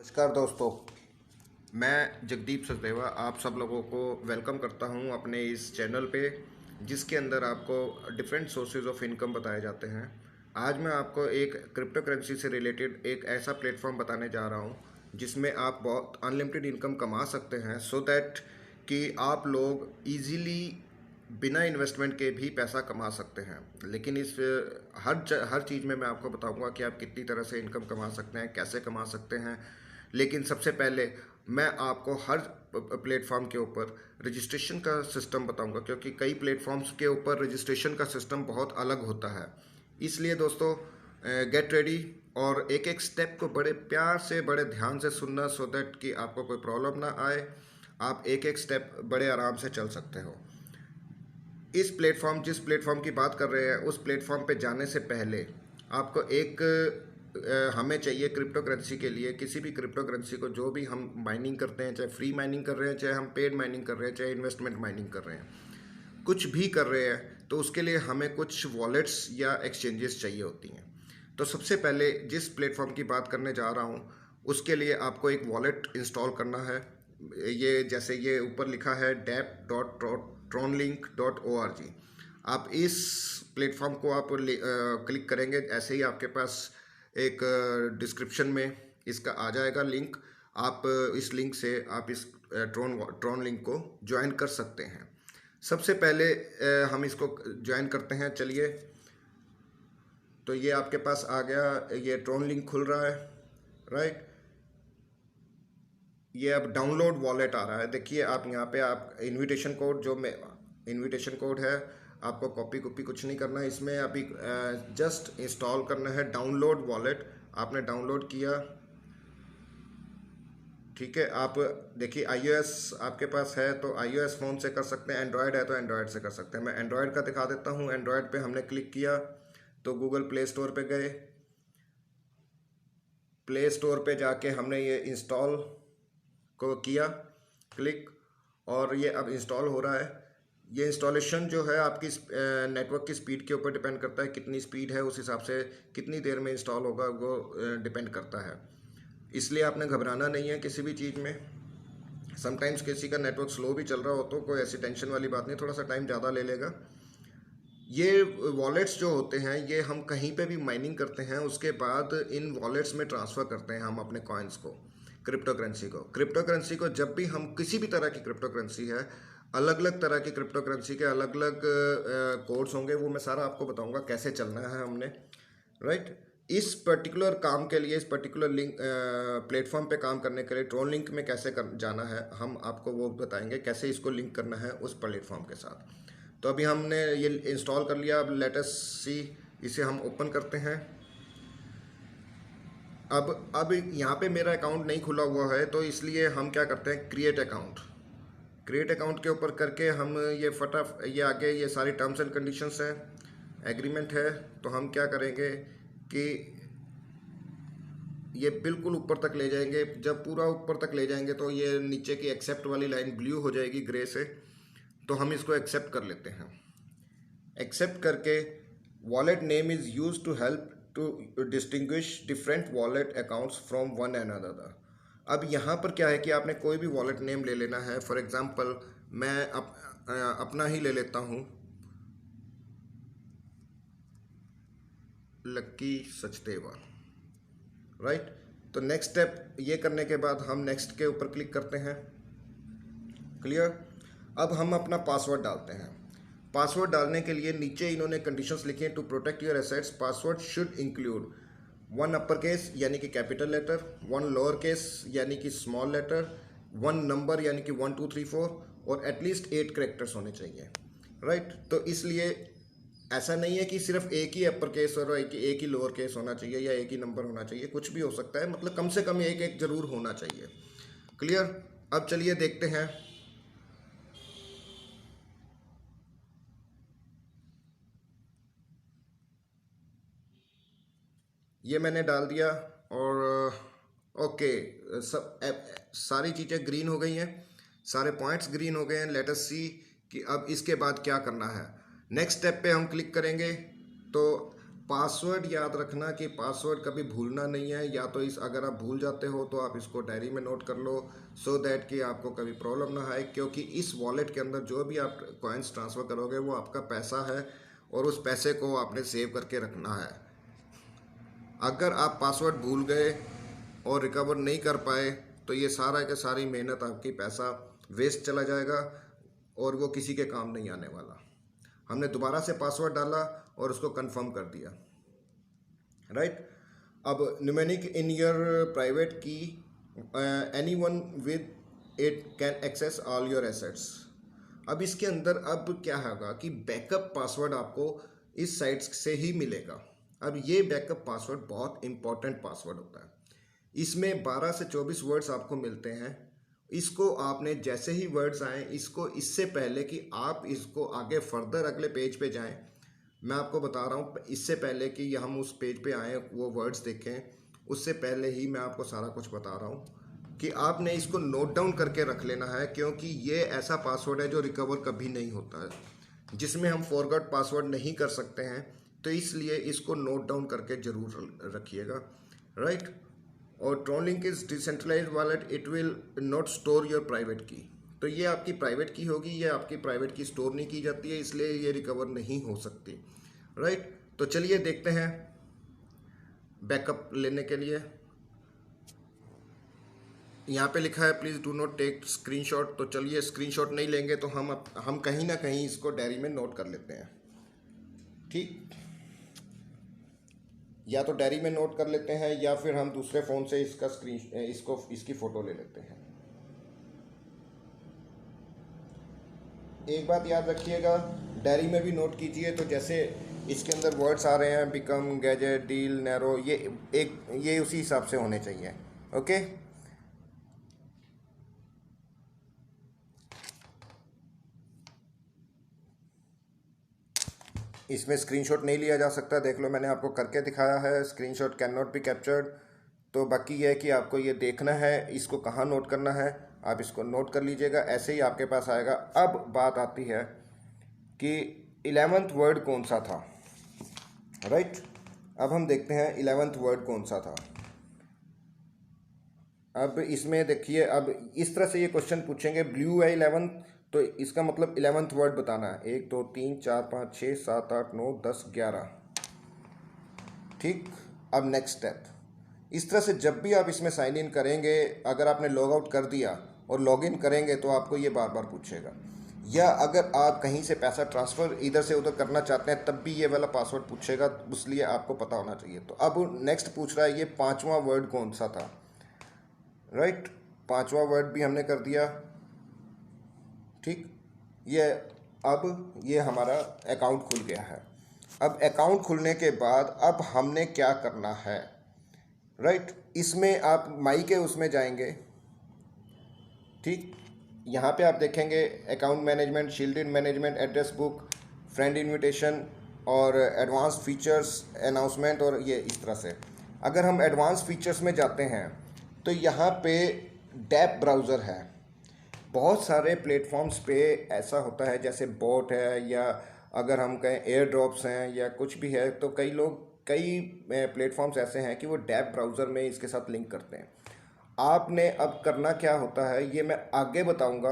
नमस्कार दोस्तों, मैं जगदीप सचदेवा आप सब लोगों को वेलकम करता हूं अपने इस चैनल पे, जिसके अंदर आपको डिफरेंट सोर्सेज ऑफ इनकम बताए जाते हैं। आज मैं आपको एक क्रिप्टो करेंसी से रिलेटेड एक ऐसा प्लेटफॉर्म बताने जा रहा हूं जिसमें आप बहुत अनलिमिटेड इनकम कमा सकते हैं, सो दैट कि आप लोग इजीली बिना इन्वेस्टमेंट के भी पैसा कमा सकते हैं। लेकिन इस हर चीज़ में मैं आपको बताऊंगा कि आप कितनी तरह से इनकम कमा सकते हैं, कैसे कमा सकते हैं। लेकिन सबसे पहले मैं आपको हर प्लेटफॉर्म के ऊपर रजिस्ट्रेशन का सिस्टम बताऊंगा, क्योंकि कई प्लेटफॉर्म्स के ऊपर रजिस्ट्रेशन का सिस्टम बहुत अलग होता है। इसलिए दोस्तों, गेट रेडी और एक एक स्टेप को बड़े प्यार से, बड़े ध्यान से सुनना, सो दैट कि आपको कोई प्रॉब्लम ना आए। आप एक एक स्टेप बड़े आराम से चल सकते हो। जिस प्लेटफॉर्म की बात कर रहे हैं, उस प्लेटफॉर्म पे जाने से पहले आपको हमें चाहिए क्रिप्टो करेंसी के लिए, किसी भी क्रिप्टो करेंसी को जो भी हम माइनिंग करते हैं, चाहे फ्री माइनिंग कर रहे हैं, चाहे हम पेड माइनिंग कर रहे हैं, चाहे इन्वेस्टमेंट माइनिंग कर रहे हैं, कुछ भी कर रहे हैं, तो उसके लिए हमें कुछ वॉलेट्स या एक्सचेंजेस चाहिए होती हैं। तो सबसे पहले जिस प्लेटफॉर्म की बात करने जा रहा हूँ, उसके लिए आपको एक वॉलेट इंस्टॉल करना है। ये जैसे ये ऊपर लिखा है dap.tronlink.org। आप इस प्लेटफॉर्म को आप क्लिक करेंगे, ऐसे ही आपके पास एक डिस्क्रिप्शन में इसका आ जाएगा लिंक। आप इस लिंक से आप इस ट्रॉन लिंक को ज्वाइन कर सकते हैं। सबसे पहले हम इसको ज्वाइन करते हैं। चलिए, तो ये आपके पास आ गया, ये ट्रॉन लिंक खुल रहा है, राइट। ये अब डाउनलोड वॉलेट आ रहा है। देखिए, आप यहाँ पे आप इनविटेशन कोड है, आपको कॉपी कुछ नहीं करना है इसमें। अभी जस्ट इंस्टॉल करना है डाउनलोड वॉलेट। आपने डाउनलोड किया, ठीक है। आप देखिए, iOS आपके पास है तो iOS फ़ोन से कर सकते हैं, एंड्रॉयड है तो एंड्रॉयड से कर सकते हैं। मैं एंड्रॉयड का दिखा देता हूँ। एंड्रॉयड पे हमने क्लिक किया तो गूगल प्ले स्टोर पे गए। प्ले स्टोर पे जाके हमने ये इंस्टॉल को किया क्लिक, और ये अब इंस्टॉल हो रहा है। ये इंस्टॉलेशन जो है आपकी नेटवर्क की स्पीड के ऊपर डिपेंड करता है, कितनी स्पीड है उस हिसाब से कितनी देर में इंस्टॉल होगा वो डिपेंड करता है। इसलिए आपने घबराना नहीं है किसी भी चीज़ में। समटाइम्स किसी का नेटवर्क स्लो भी चल रहा हो तो कोई ऐसी टेंशन वाली बात नहीं, थोड़ा सा टाइम ज़्यादा ले लेगा। ये वॉलेट्स जो होते हैं, ये हम कहीं पे भी माइनिंग करते हैं, उसके बाद इन वॉलेट्स में ट्रांसफ़र करते हैं हम अपने कॉइन्स को, क्रिप्टो करेंसी को जब भी हम किसी भी तरह की क्रिप्टो करेंसी है, अलग अलग तरह की क्रिप्टो करेंसी के अलग अलग कोड्स होंगे, वो मैं सारा आपको बताऊंगा कैसे चलना है हमने, राइट। इस पर्टिकुलर काम के लिए, इस पर्टिकुलर लिंक प्लेटफॉर्म पे काम करने के लिए ट्रोन लिंक में कैसे जाना है, हम आपको वो बताएंगे कैसे इसको लिंक करना है उस प्लेटफॉर्म के साथ। तो अभी हमने ये इंस्टॉल कर लिया। अब लेट अस सी, इसे हम ओपन करते हैं। अब यहाँ पे मेरा अकाउंट नहीं खुला हुआ है, तो इसलिए हम क्या करते हैं, क्रिएट अकाउंट के ऊपर करके हम ये आगे ये सारी टर्म्स एंड कंडीशंस हैं, एग्रीमेंट है। तो हम क्या करेंगे कि ये बिल्कुल ऊपर तक ले जाएंगे। जब पूरा ऊपर तक ले जाएंगे तो ये नीचे की एक्सेप्ट वाली लाइन ब्लू हो जाएगी ग्रे से, तो हम इसको एक्सेप्ट कर लेते हैं। एक्सेप्ट करके wallet name is use to help to distinguish different wallet accounts from one and another. अब यहाँ पर क्या है कि आपने कोई भी वॉलेट नेम ले लेना है। फॉर एग्जांपल मैं अपना ही ले लेता हूँ, लक्की सचदेवा, राइट। तो नेक्स्ट स्टेप ये करने के बाद हम नेक्स्ट के ऊपर क्लिक करते हैं। क्लियर। अब हम अपना पासवर्ड डालते हैं। पासवर्ड डालने के लिए नीचे इन्होंने कंडीशंस लिखी हैं। To protect your assets, password should include 1 upper case यानी कि कैपिटल लेटर, 1 लोअर केस यानी कि स्मॉल लेटर, 1 नंबर यानी कि 1 2 3 4, और एटलीस्ट 8 करेक्टर्स होने चाहिए, राइट। तो इसलिए ऐसा नहीं है कि सिर्फ एक ही अपर केस और एक ही लोअर केस होना चाहिए या एक ही नंबर होना चाहिए, कुछ भी हो सकता है, मतलब कम से कम एक एक जरूर होना चाहिए। क्लियर। अब चलिए देखते हैं। ये मैंने डाल दिया और ओके, सारी चीज़ें ग्रीन हो गई हैं, सारे पॉइंट्स ग्रीन हो गए हैं। लेट अस सी कि अब इसके बाद क्या करना है। नेक्स्ट स्टेप पे हम क्लिक करेंगे तो पासवर्ड याद रखना कि पासवर्ड कभी भूलना नहीं है, या तो इस अगर आप भूल जाते हो तो आप इसको डायरी में नोट कर लो, सो दैट कि आपको कभी प्रॉब्लम ना आए, क्योंकि इस वॉलेट के अंदर जो भी आप कॉइन्स ट्रांसफ़र करोगे वो आपका पैसा है और उस पैसे को आपने सेव करके रखना है। अगर आप पासवर्ड भूल गए और रिकवर नहीं कर पाए तो ये सारा के सारी मेहनत आपकी पैसा वेस्ट चला जाएगा और वो किसी के काम नहीं आने वाला। हमने दोबारा से पासवर्ड डाला और उसको कंफर्म कर दिया, राइट। अब numeric in your private key, anyone with it can access all your assets. अब इसके अंदर अब क्या होगा कि बैकअप पासवर्ड आपको इस साइट से ही मिलेगा। अब ये बैकअप पासवर्ड बहुत इंपॉर्टेंट पासवर्ड होता है। इसमें 12 से 24 वर्ड्स आपको मिलते हैं। इसको आपने जैसे ही वर्ड्स आए, इसको इससे पहले कि आप इसको आगे फर्दर अगले पेज पे जाएं, मैं आपको बता रहा हूँ, इससे पहले कि हम उस पेज पे आएँ वो वर्ड्स देखें, उससे पहले ही मैं आपको सारा कुछ बता रहा हूँ कि आपने इसको नोट डाउन करके रख लेना है, क्योंकि ये ऐसा पासवर्ड है जो रिकवर कभी नहीं होता है, जिसमें हम फॉरगॉट पासवर्ड नहीं कर सकते हैं। तो इसलिए इसको नोट डाउन करके ज़रूर रखिएगा, राइट। और TronLink is decentralised wallet, it will not store your private key. तो ये आपकी प्राइवेट की होगी, ये आपकी प्राइवेट की स्टोर नहीं की जाती है, इसलिए ये रिकवर नहीं हो सकती, राइट। तो चलिए देखते हैं बैकअप लेने के लिए। यहाँ पे लिखा है please do not take screenshot. तो चलिए स्क्रीनशॉट नहीं लेंगे तो हम कहीं ना कहीं इसको डायरी में नोट कर लेते हैं, ठीक। या तो डायरी में नोट कर लेते हैं या फिर हम दूसरे फ़ोन से इसकी फ़ोटो ले लेते हैं। एक बात याद रखिएगा, डायरी में भी नोट कीजिए। तो जैसे इसके अंदर वर्ड्स आ रहे हैं, बिकम, गैजेट, डील, नैरो, ये उसी हिसाब से होने चाहिए, ओके। इसमें स्क्रीनशॉट नहीं लिया जा सकता, देख लो मैंने आपको करके दिखाया है, screenshot can not be captured. तो बाकी ये है कि आपको ये देखना है इसको कहाँ नोट करना है, आप इसको नोट कर लीजिएगा, ऐसे ही आपके पास आएगा। अब बात आती है कि 11th वर्ड कौन सा था, राइट। अब हम देखते हैं 11th वर्ड कौन सा था। अब इसमें देखिए, अब इस तरह से ये क्वेश्चन पूछेंगे, ब्लू है 11th, तो इसका मतलब 11th वर्ड बताना है। 1 2 3 4 5 6 7 8 9 10 11, ठीक। अब नेक्स्ट स्टेप, इस तरह से जब भी आप इसमें साइन इन करेंगे, अगर आपने लॉग आउट कर दिया और लॉग इन करेंगे तो आपको ये बार बार पूछेगा, या अगर आप कहीं से पैसा ट्रांसफ़र इधर से उधर करना चाहते हैं तब भी ये वाला पासवर्ड पूछेगा, इसलिए आपको पता होना चाहिए। तो अब नेक्स्ट पूछ रहा है ये 5वां वर्ड कौन सा था, राइट। 5वां वर्ड भी हमने कर दिया, ठीक। अब ये हमारा अकाउंट खुल गया है। अब अकाउंट खुलने के बाद अब हमने क्या करना है, राइट। इसमें आप माई के उसमें जाएंगे, ठीक। यहाँ पे आप देखेंगे account management, shielded management, address book, friend invitation और एडवांस फीचर्स, अनाउंसमेंट, और ये इस तरह से। अगर हम एडवांस फीचर्स में जाते हैं तो यहाँ पे डैप ब्राउज़र है। बहुत सारे प्लेटफॉर्म्स पे ऐसा होता है, जैसे बोट है, या अगर हम कहें एयर ड्रॉप्स हैं या कुछ भी है, तो कई प्लेटफॉर्म्स ऐसे हैं कि वो डैप ब्राउज़र में इसके साथ लिंक करते हैं। आपने अब करना क्या होता है ये मैं आगे बताऊंगा,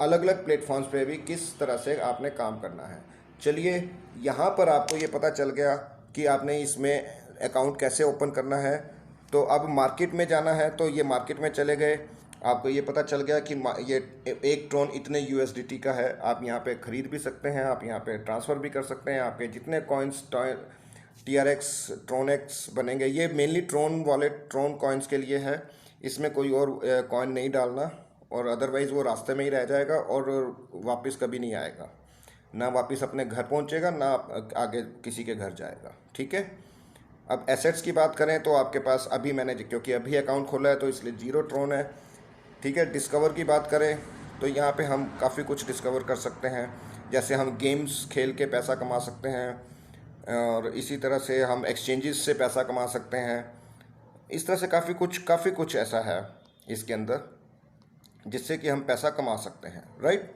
अलग अलग प्लेटफॉर्म्स पे भी किस तरह से आपने काम करना है। चलिए, यहाँ पर आपको ये पता चल गया कि आपने इसमें अकाउंट कैसे ओपन करना है। तो अब मार्केट में जाना है, तो ये मार्केट में चले गए, आपको ये पता चल गया कि ये एक ट्रोन इतने USDT का है। आप यहाँ पे ख़रीद भी सकते हैं, आप यहाँ पे ट्रांसफ़र भी कर सकते हैं। आपके जितने कॉइन्स TRX, ट्रोनेक्स बनेंगे, ये mainly Tron wallet, Tron coins के लिए है, इसमें कोई और कॉइन नहीं डालना, और अदरवाइज़ वो रास्ते में ही रह जाएगा और वापस कभी नहीं आएगा, ना वापस अपने घर पहुँचेगा, ना आगे किसी के घर जाएगा, ठीक है। अब एसेट्स की बात करें तो आपके पास अभी मैंने, क्योंकि अभी अकाउंट खोला है तो इसलिए 0 ट्रोन है, ठीक है। डिस्कवर की बात करें तो यहाँ पे हम काफ़ी कुछ डिस्कवर कर सकते हैं, जैसे हम गेम्स खेल के पैसा कमा सकते हैं, और इसी तरह से हम एक्सचेंजेस से पैसा कमा सकते हैं। इस तरह से काफ़ी कुछ ऐसा है इसके अंदर जिससे कि हम पैसा कमा सकते हैं, राइट।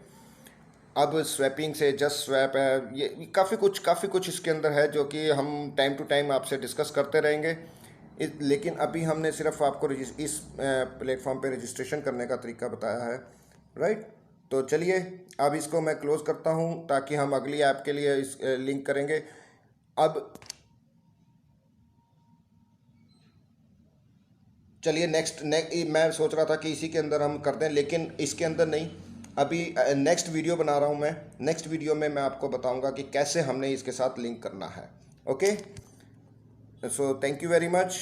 अब स्वैपिंग से जस्ट स्वैप है, ये काफ़ी कुछ इसके अंदर है जो कि हम टाइम टू टाइम आपसे डिस्कस करते रहेंगे। लेकिन अभी हमने सिर्फ आपको इस प्लेटफॉर्म पे रजिस्ट्रेशन करने का तरीका बताया है, राइट। तो चलिए अब इसको मैं क्लोज़ करता हूँ ताकि हम अगली ऐप के लिए इस लिंक करेंगे। अब चलिए नेक्स्ट मैं सोच रहा था कि इसी के अंदर हम कर दें, लेकिन इसके अंदर नहीं। अभी नेक्स्ट वीडियो बना रहा हूँ मैं। नेक्स्ट वीडियो में मैं आपको बताऊंगा कि कैसे हमने इसके साथ लिंक करना है। Okay, so thank you very much.